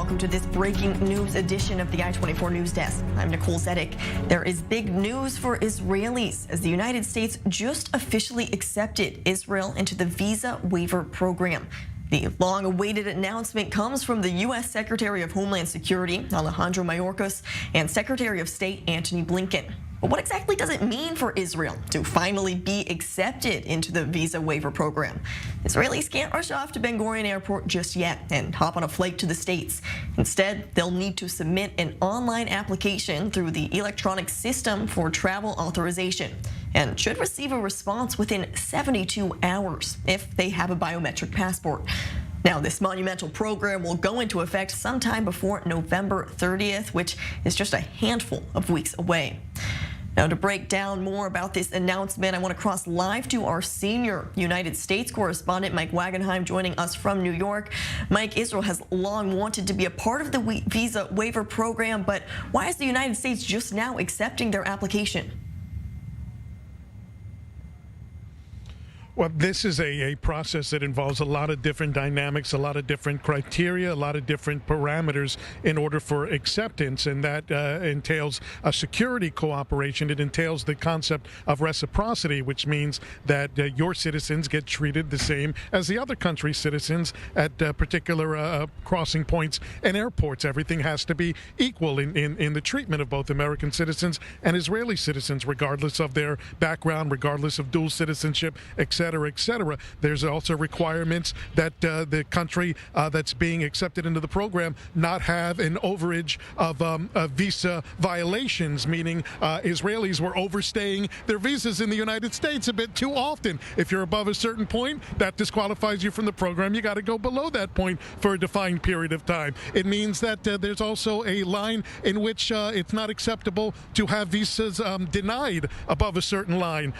welcome to this breaking news edition of the I-24 News Desk. I'm Nicole Zedek. There is big news for Israelis as the United States just officially accepted Israel into the Visa Waiver Program. The long-awaited announcement comes from the U.S. Secretary of Homeland Security, Alejandro Mayorkas, and Secretary of State Antony Blinken. But what exactly does it mean for Israel to finally be accepted into the Visa Waiver Program? Israelis can't rush off to Ben Gurion Airport just yet and hop on a flight to the States. Instead, they'll need to submit an online application through the electronic system for travel authorization and should receive a response within 72 hours if they have a biometric passport. Now, this monumental program will go into effect sometime before November 30th, which is just a handful of weeks away. Now, to break down more about this announcement, I want to cross live to our senior United States correspondent, Mike Wagenheim, joining us from New York. Mike, Israel has long wanted to be a part of the Visa Waiver Program, but why is the United States just now accepting their application? Well, this is a process that involves a lot of different dynamics, a lot of different criteria, a lot of different parameters in order for acceptance, and that entails a security cooperation. It entails the concept of reciprocity, which means that your citizens get treated the same as the other country's citizens at particular crossing points and airports. Everything has to be equal in the treatment of both American citizens and Israeli citizens, regardless of their background, regardless of dual citizenship, etc. etc. There's also requirements that the country that's being accepted into the program not have an overage of visa violations, meaning Israelis were overstaying their visas in the United States a bit too often. If you're above a certain point, that disqualifies you from the program. You got to go below that point for a defined period of time. It means that there's also a line in which it's not acceptable to have visas denied above a certain line,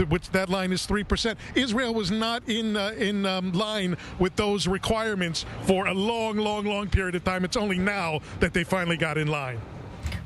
which that line is 3%. Israel was not in line with those requirements for a long period of time. It's only now that they finally got in line.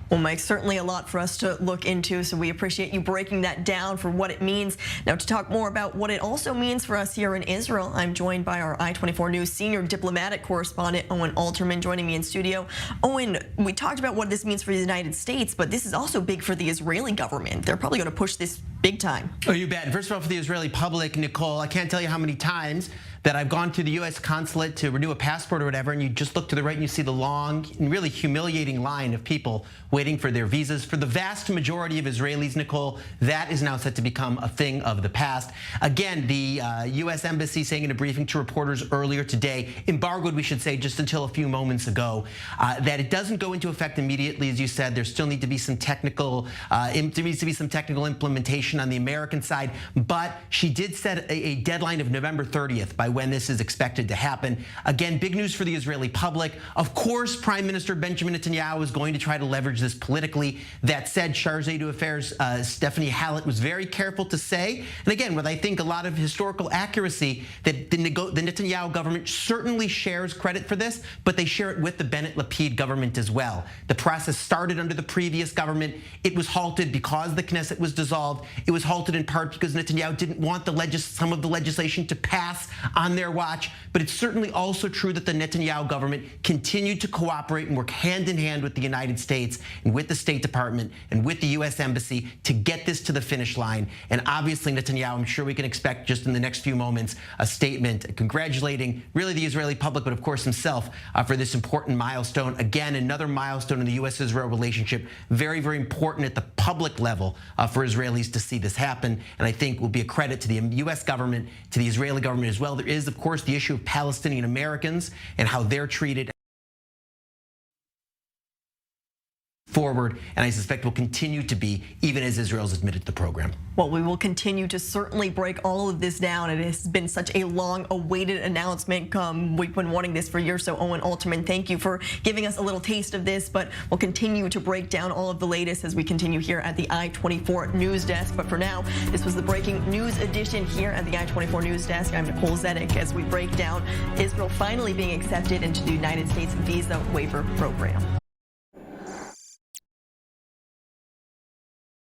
Well, Mike, certainly a lot for us to look into, so we appreciate you breaking that down for what it means. Now, to talk more about what it also means for us here in Israel, I'm joined by our I-24 News senior diplomatic correspondent, Owen Alterman, joining me in studio. Owen, we talked about what this means for the United States, but this is also big for the Israeli government. They're probably going to push this big time. Oh, you bet. First of all, for the Israeli public, Nicole, I can't tell you how many times that I've gone to the U.S. consulate to renew a passport or whatever, and you just look to the right and you see the long and really humiliating line of people waiting for their visas. For the vast majority of Israelis, Nicole, that is now set to become a thing of the past. Again, the U.S. Embassy saying in a briefing to reporters earlier today, embargoed, we should say, just until a few moments ago, that it doesn't go into effect immediately, as you said. There still needs to be some technical, implementation on the American side, but she did set a deadline of November 30th by when this is expected to happen. Again, big news for the Israeli public. Of course, Prime Minister Benjamin Netanyahu is going to try to leverage this politically. That said, Chargé d'Affaires Stephanie Hallett was very careful to say, and again, with I think a lot of historical accuracy, that the Netanyahu government certainly shares credit for this, but they share it with the Bennett-Lapid government as well. The process started under the previous government. It was halted because the Knesset was dissolved. It was halted in part because Netanyahu didn't want some of the legislation to pass on their watch, but it's certainly also true that the Netanyahu government continued to cooperate and work hand in hand with the United States and with the State Department and with the U.S. Embassy to get this to the finish line. And obviously Netanyahu, I'm sure we can expect just in the next few moments a statement congratulating really the Israeli public, but of course himself for this important milestone. Again, another milestone in the U.S.-Israel relationship. Very, very important at the public level for Israelis to see this happen, and I think will be a credit to the U.S. government, to the Israeli government as well. There is, of course, the issue of Palestinian Americans and how they're treated forward, and I suspect will continue to be even as Israel's admitted to the program. Well, we will continue to certainly break all of this down. It has been such a long-awaited announcement. We've been wanting this for years, so Owen Alterman, thank you for giving us a little taste of this, but we'll continue to break down all of the latest as we continue here at the I-24 News Desk. But for now, this was the breaking news edition here at the I-24 News Desk. I'm Nicole Zedek as we break down Israel finally being accepted into the United States Visa Waiver Program.